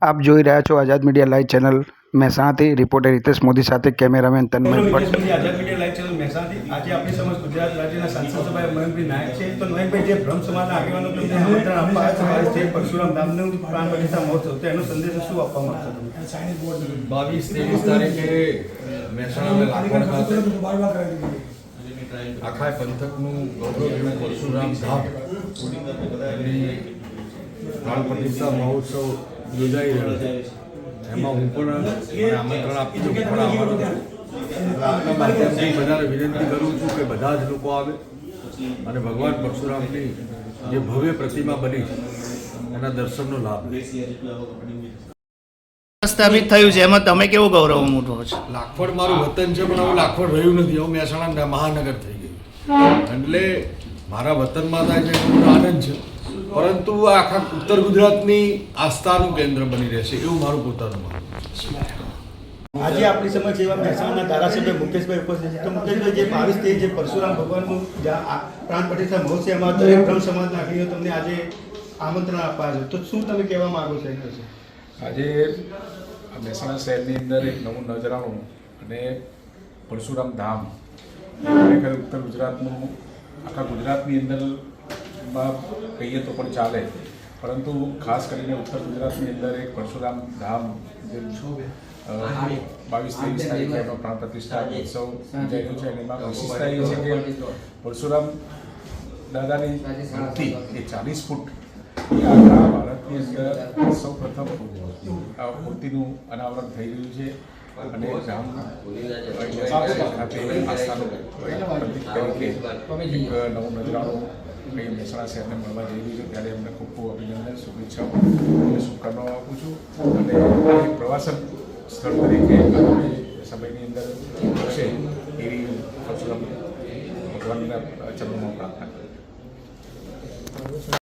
આપ જોઈ રહ્યા છો આઝાદ મીડિયા લાઈવ ચેનલ મહેસાણાથી રિપોર્ટર હિતેશ મોદી સાથે cameraman Tanmay Bhatt. Azad media live channel મહેસાણાથી આજે આપણી સમક્ષ ગુજરાત રાજ્યના સાંસદ સભ્ય મયંકભાઈ નાયક છે। તો મયંકભાઈ, જે બ્રહ્મ સમાજના આગેવાનો તમને આમંત્રણ આપવા આવ્યા છે પરશુરામ ધામનું પ્રાણ પ્રતિષ્ઠા મહોત્સવ, તો એનો સંદેશ શું આપવા માંગશો તમે? 22-23 તારીખે મહેસાણા લાખોડ ખાતે આખા પંથકનું ગૌરવ પરશુરામ ધામ એની પ્રાણ પ્રતિષ્ઠા મહોત્સવ યોજાઈ રહ્યો છે। એમાં હું પણ આમંત્રણ આપી છું, પણ આવવાનું છું। આપના માધ્યમથી બધાને વિનંતી કરું છું કે બધા જ લોકો આવે અને ભગવાન પરશુરામની જે ભવ્ય પ્રતિમા બની છે એના દર્શનનો લાભ લે। સ્થાપિત થયું છે એમાં તમે કેવો ગૌરવ અનુભવો છો? લાખોડ મારું વતન છે, પણ હવે લાખોડ રહ્યું નથી, હવે મહેસાણા મહાનગર થઈ ગયું। એટલે મારા વતનમાં થાય છે એનો આનંદ છે, પરંતુ આખા ઉત્તર ગુજરાતની આસ્થાનું કેન્દ્ર બની રહેશે એવું મારું પોતાનું માનવું છે। આજે આપણી સમક્ષ એવા મહેસાણાના ધારાસભ્ય મુકેશભાઈ ઉપસ્થિત છે। તો મુકેશભાઈ, જે 22 જે પરશુરામ ભગવાનનું પ્રાણ પ્રતિષ્ઠા મહોત્સવ, એમાં દરેક બ્રહ્મ સમાજના આગેવાનો તમને આજે આમંત્રણ આપવા છે, તો શું તમે કહેવા માંગો છો એના વિશે? આજે મહેસાણા શહેરની અંદર એક નવું નજરાણું અને પરશુરામ ધામ ખરેખર ઉત્તર ગુજરાતનું, આખા ગુજરાતની અંદરમાં કહીએ તો પણ ચાલે, પરંતુ ખાસ કરીને ઉત્તર ગુજરાતની અંદર એક પરશુરામ ધામ જે 22-23 તારીખે એનો પ્રાણ પ્રતિષ્ઠા ઉત્સવ યોજાયો છે। અને એમાં વિશેષતા એ છે કે પરશુરામ દાદાની મૂર્તિ એ 40 ફૂટ આખા ભારતની અંદર સૌ પ્રથમ આ મૂર્તિનું અનાવરણ થઈ રહ્યું છે। અને ધામ ખાતે આસ્થાનું પ્રતીક તરીકે એક નવું નજરાણું મહેસાણા શહેરને મળવા જઈ રહ્યું છે, ત્યારે એમને ખૂબ ખૂબ અભિનંદન, શુભેચ્છાઓ અને શુભકામનાઓ આપું છું। અને આ પ્રવાસન સ્થળ તરીકે આગામી સમયની અંદર છે એવી પરશુરામ ભગવાનના ચરણોમાં પ્રાર્થના કરું।